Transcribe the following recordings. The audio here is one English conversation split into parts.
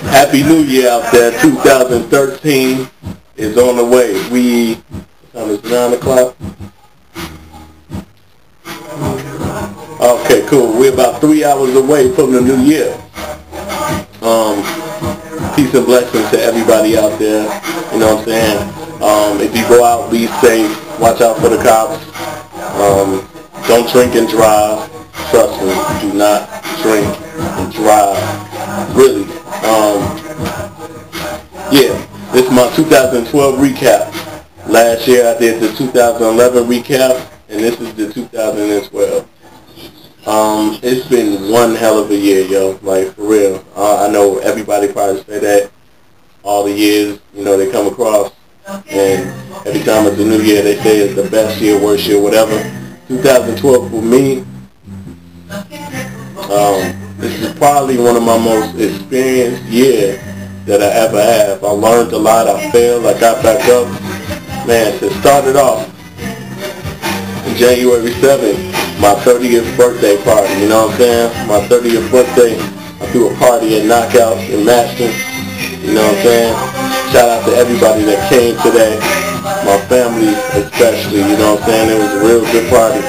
Happy New Year out there. 2013 is on the way. What time is it, 9 o'clock? Okay, cool. We're about 3 hours away from the new year. Peace and blessings to everybody out there. You know what I'm saying? If you go out, be safe. Watch out for the cops. Don't drink and drive. Trust me, do not drink and drive. Really. Yeah, this is my 2012 recap. Last year I did the 2011 recap, and this is the 2012. It's been one hell of a year, yo. Like, for real. I know everybody probably say that all the years, you know, they come across. And every time it's a new year, they say it's the best year, worst year, whatever. 2012 for me, this is probably one of my most experienced years that I ever have. I learned a lot. I failed. I got back up. Man, it started off January 7th, my 30th birthday party. You know what I'm saying? My 30th birthday, I threw a party at Knockouts in Maston. You know what I'm saying? Shout out to everybody that came today. My family especially, you know what I'm saying? It was a real good party.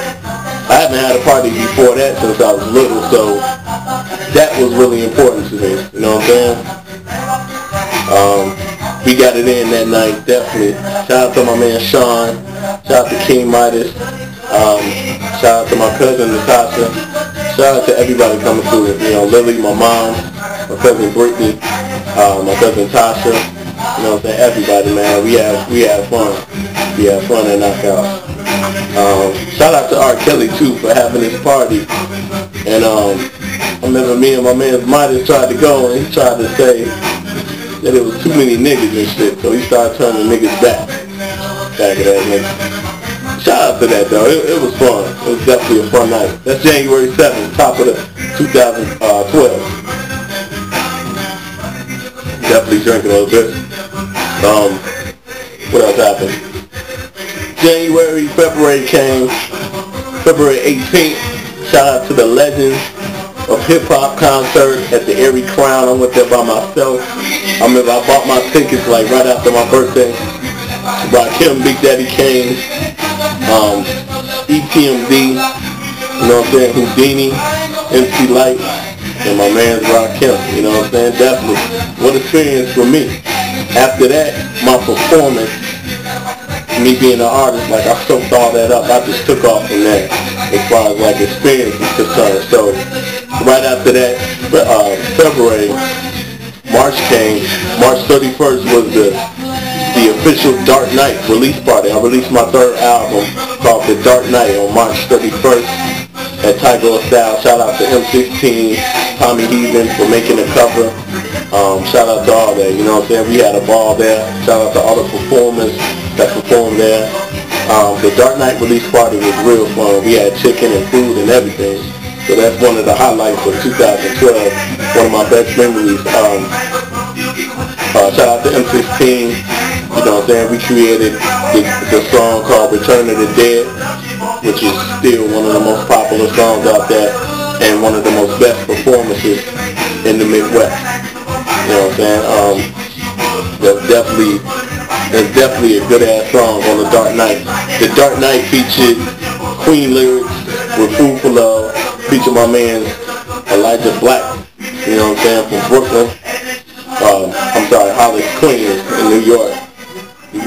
I haven't had a party before that since I was little, so that was really important to me. You know what I'm saying? We got it in that night, definitely. Shout out to my man Sean. Shout out to King Midas. Shout out to my cousin Natasha. Shout out to everybody coming through. You know, Lily, my mom, my cousin Brittany, my cousin Tasha. You know what I'm saying? Everybody, man. We had fun. We had fun at Knockout. Shout out to R. Kelly too for having this party. And I remember me and my man Midas tried to go, and he tried to say that it was too many niggas and shit, so he started turning niggas back. Back of that nigga. Shout out to that though. It was fun. It was definitely a fun night. That's January 7th, top of the 2012. Definitely drank a little bit. What else happened? February came. February 18th. Shout out to the Legends of Hip Hop concert at the Erie Crown. I went there by myself. I remember I bought my tickets like right after my birthday. Rakim, Big Daddy Kane, EPMD, you know what I'm saying, Houdini, MC Light, and my man's Rakim, you know what I'm saying, definitely. What experience for me. After that, my performance, me being an artist, like I soaked all that up. I just took off from that as far as like experience is concerned. So right after that, February, March came. March 31st was the official Dark Knight release party. I released my third album called The Dark Knight on March 31st at Tiger Style. Shout out to M16, Tommy Heathen for making the cover. Shout out to all that, you know what I'm saying? We had a ball there. Shout out to all the performers that performed there. The Dark Knight release party was real fun. We had chicken and food and everything. So that's one of the highlights of 2012. One of my best memories. Shout out to M16. You know what I'm saying? We created the song called Return of the Dead, which is still one of the most popular songs out there and one of the most best performances in the Midwest. You know what I'm saying? That's definitely a good ass song on The Dark Knight. The Dark Knight featured Queen lyrics with Food for Love, featured my man Elijah Black, you know what I'm saying, from Brooklyn. Hollis, Queens in New York.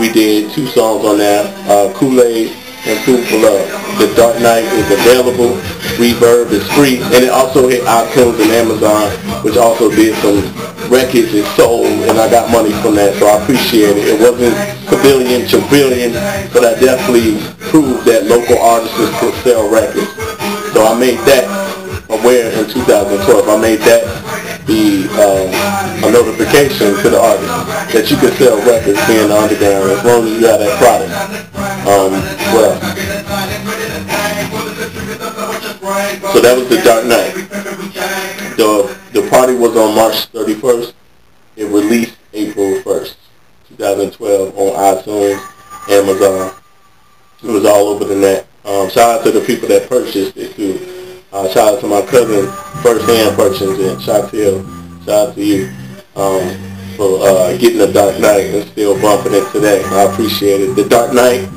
We did 2 songs on that, Kool-Aid and Food for Love. The Dark Knight is available. Reverb is free, and it also hit iTunes and Amazon, which also did some records and sold, and I got money from that, so I appreciate it. It wasn't pavilion to billion, but I definitely proved that local artists could sell records. So I made that aware in 2012. I made that be a notification to the artist that you can sell records being the underground as long as you have that product. So that was The Dark Knight. The party was on March 31st. It released April 1st, 2012 on iTunes, Amazon. It was all over the net. Shout out to the people that purchased it too. Shout out to my cousin, first hand purchasing it. Shout out to you. for getting The Dark Knight and still bumping it today. I appreciate it. The Dark Knight,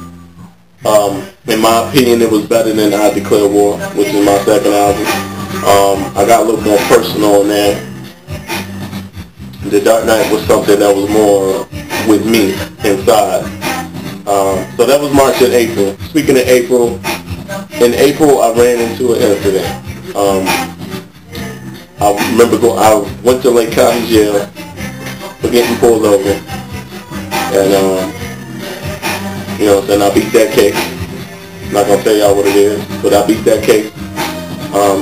in my opinion, it was better than I Declare War, which is my second album. I got a little more personal in there. The Dark Knight was something that was more with me inside. So that was March and April. Speaking of April, in April I ran into an incident. I remember I went to Lake County Jail for getting pulled over, and you know what I'm saying, I beat that case. I'm not gonna tell y'all what it is, but I beat that case.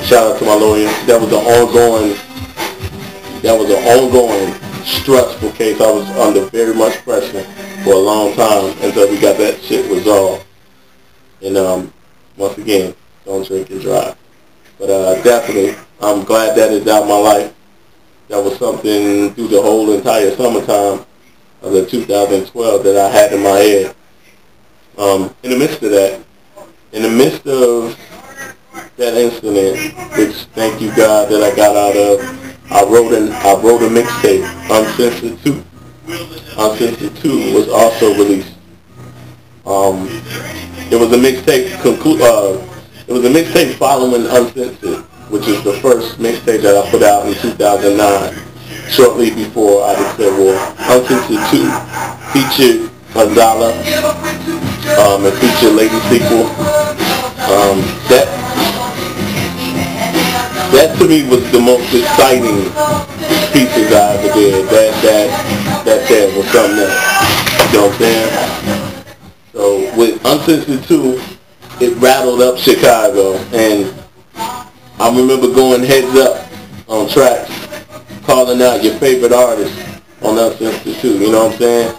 Shout out to my lawyer. That was an ongoing stressful case. I was under very much pressure for a long time until we got that shit resolved. And once again, don't drink and drive. But definitely, I'm glad that is out of my life. That was something through the whole entire summertime of the 2012 that I had in my head. In the midst of that incident, which thank you God that I got out of, I wrote a mixtape, Uncensored 2. Uncensored 2 was also released. It was a mixtape following Uncensored, which is the first mixtape that I put out in 2009, shortly before I Declare War. Uncensored 2 featured Gonzala, and featured Lady Sequel. That to me was the most exciting pieces I ever did. That was something else. You know what I'm saying? So with Uncensored 2, it rattled up Chicago, and I remember going heads up on tracks, calling out your favorite artists on Uncensored 2. You know what I'm saying?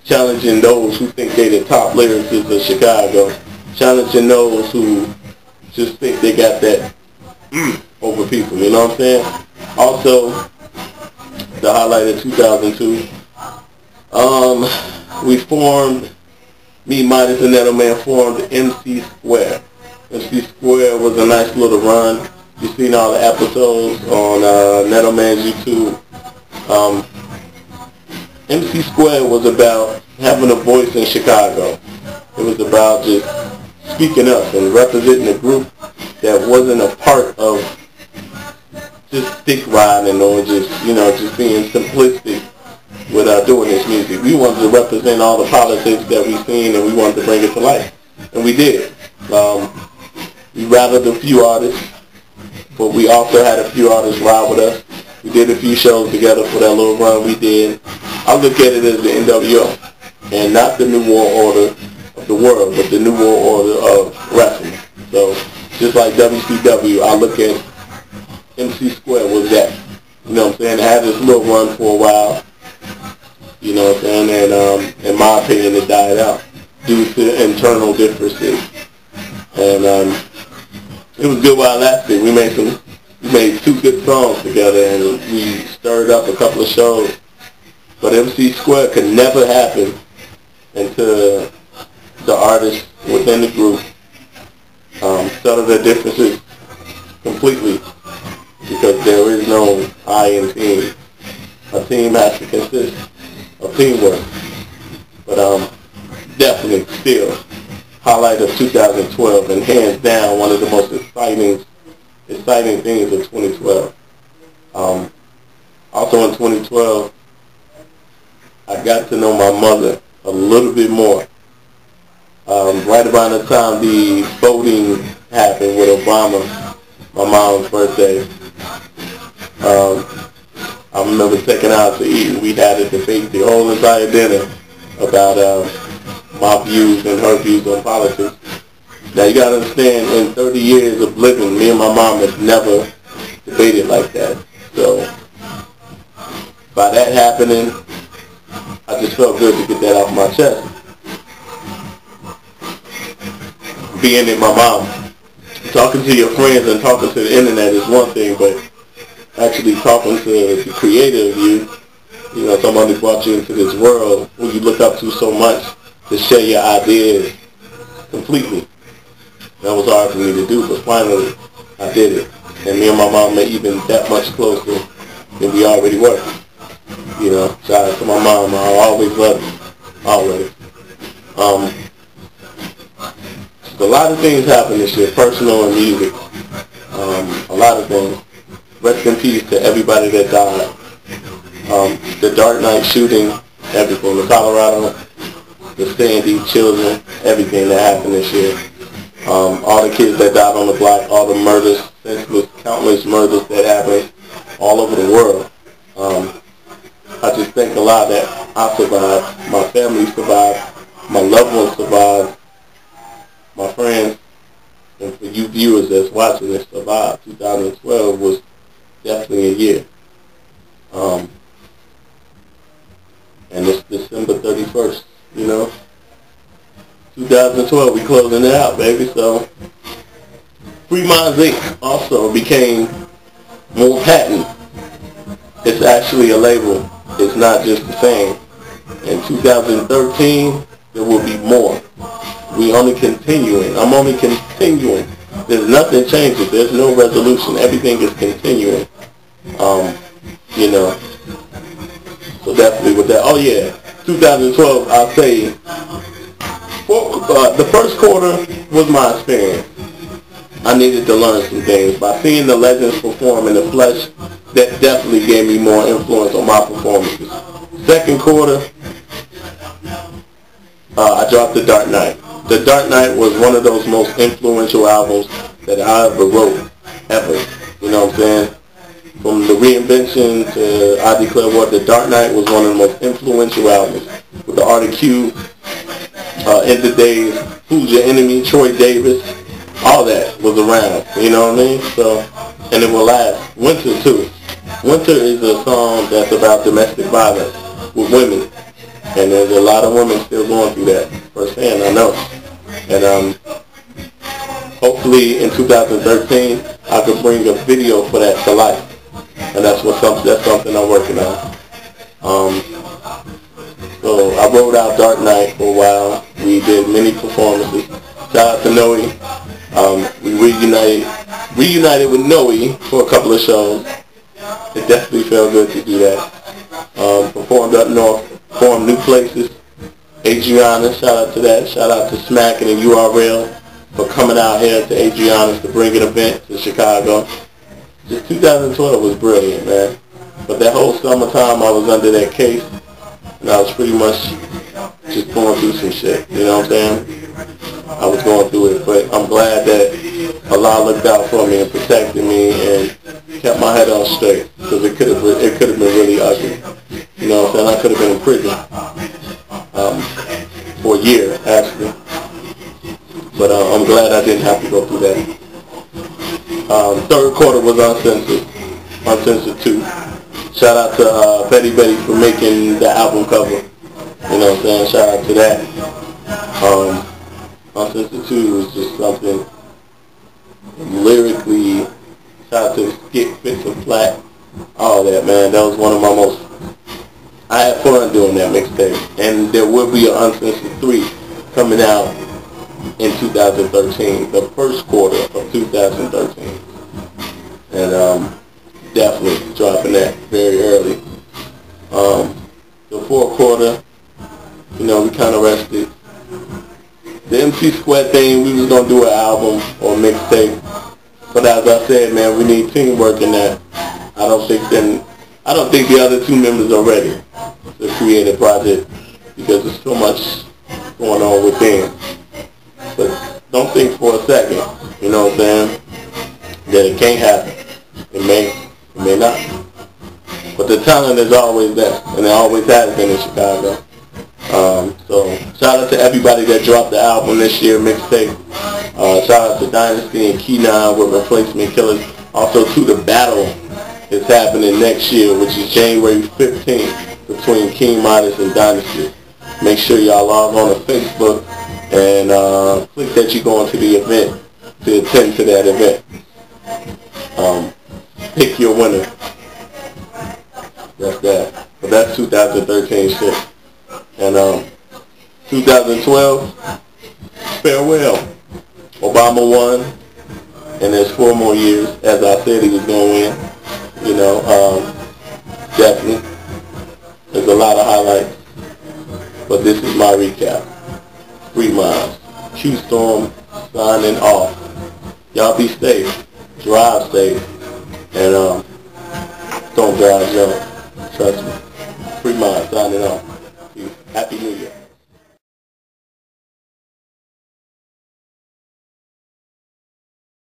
Challenging those who think they the top lyricists of Chicago. Challenging those who just think they got that over people, you know what I'm saying? Also, the highlight of 2002, we formed, me, Midas, and Nettle Man formed MC Square. MC Square was a nice little run. You've seen all the episodes on Nettle Man's YouTube. MC Square was about having a voice in Chicago. It was about just speaking up and representing a group that wasn't a part of just dick riding or just being simplistic with doing this music. We wanted to represent all the politics that we've seen, and we wanted to bring it to life. And we did. We rattled a few artists, but we also had a few artists ride with us. We did a few shows together for that little run we did. I look at it as the NWO, and not the New World Order of the world, but the New World Order of wrestling. So, just like WCW, I look at MC Square was that. You know what I'm saying? I had this little run for a while. You know what I'm saying? And in my opinion, it died out due to internal differences. And it was good while it lasted. We made 2 good songs together, and we stirred up a couple of shows. But MC Square could never happen until the artists within the group settle their differences completely, because there is no I in team. A team has to consist of teamwork. But definitely still highlight of 2012, and hands down one of the most exciting things of 2012. Also in 2012, I got to know my mother a little bit more. Right around the time the voting happened with Obama, my mom's birthday, I remember taking her out to eat, and we had a debate the whole entire dinner about my views and her views on politics. Now you gotta understand, in 30 years of living, me and my mom have never debated like that. So by that happening, I just felt good to get that off my chest. Being in my mom, talking to your friends and talking to the internet is one thing, but actually talking to the creator of you, you know, someone who brought you into this world who you look up to so much, to share your ideas completely. That was hard for me to do, but finally I did it. And me and my mom are even that much closer than we already were. know, shout out to my mom. I always love you. Always. A lot of things happened this year, personal and music. A lot of things. Rest in peace to everybody that died. The Dark Knight shooting, everything. The Colorado, the Sandy children, everything that happened this year. All the kids that died on the block, all the murders, senseless, countless murders that happened all over the world. I just thank Allah that I survived, my family survived, my loved ones survived, my friends, and for you viewers that's watching this survived. 2012 was definitely a year. And it's December 31st, you know. 2012, we closing it out, baby. So, FREEMINDZ Inc. also became more patent. It's actually a label. It's not just the same. In 2013, there will be more. We only continuing. I'm only continuing. There's nothing changes. There's no resolution. Everything is continuing. You know. So definitely with that. Oh yeah, 2012. I'll say the first quarter was my experience. I needed to learn some things. By seeing the legends perform in the flesh, that definitely gave me more influence on my performances. Second quarter, I dropped The Dark Knight. The Dark Knight was one of those most influential albums that I ever wrote, ever. You know what I'm saying? From the reinvention to I Declare War, The Dark Knight was one of the most influential albums. With the Art of Q, End of Days, Who's Your Enemy, Troy Davis, all that was around. You know what I mean? So, and it will last. Winter too. Winter is a song that's about domestic violence with women. And there's a lot of women still going through that firsthand, I know. And hopefully in 2013, I could bring a video for that to life. And that's something I'm working on. So I wrote out Dark Knight for a while. We did many performances. Shout out to Noe. We reunited with Noe for a couple of shows. It definitely felt good to do that. Performed up north, performed new places. Adriana, shout out to that. Shout out to Smack and the URL for coming out here to Adriana's to bring an event to Chicago. Just 2012 was brilliant, man. But that whole summertime I was under that case, and I was pretty much just going through some shit. You know what I'm saying? I was going through it, but I'm glad that Allah looked out for me and protected me and kept my head on straight, because it could have been really ugly. You know what I'm saying? I could have been in prison for a year, actually. But I'm glad I didn't have to go through that. Third quarter was Uncensored 2. Shout out to Betty for making the album cover. You know what I'm saying? Shout out to that. Uncensored 2 was just something lyrically. Shout out to the skit, Fits and Flat. All that, man. That was one of my most... I had fun doing that mixtape. And there will be an Uncensored 3 coming out in 2013, the first quarter of 2013. And definitely dropping that very early. The fourth quarter, you know, we kind of rested. The MC Square thing, we was going to do an album or mixtape. But as I said, man, we need teamwork in that. I don't think the other two members are ready to create a project because there's so much going on within. But don't think for a second, you know what I'm saying, that it can't happen. It may not. But the talent is always there, and it always has been in Chicago. So shout out to everybody that dropped the album this year, mixtape. Shout out to Dynasty and Key9 with Replacement Killers. Also to the battle is happening next year, which is January 15th between King Midas and Dynasty. Make sure y'all log on to Facebook and click that you're going to the event to attend to that event. Pick your winner. That's that. But that's 2013 shit. And 2012, farewell. Obama won, and there's 4 more years, as I said he was going to win. You know, definitely. highlights, but this is my recap. FREEMINDZ, Q-Storm signing off. Y'all be safe, drive safe, and don't drive young. Trust me. FREEMINDZ signing off. Happy New Year.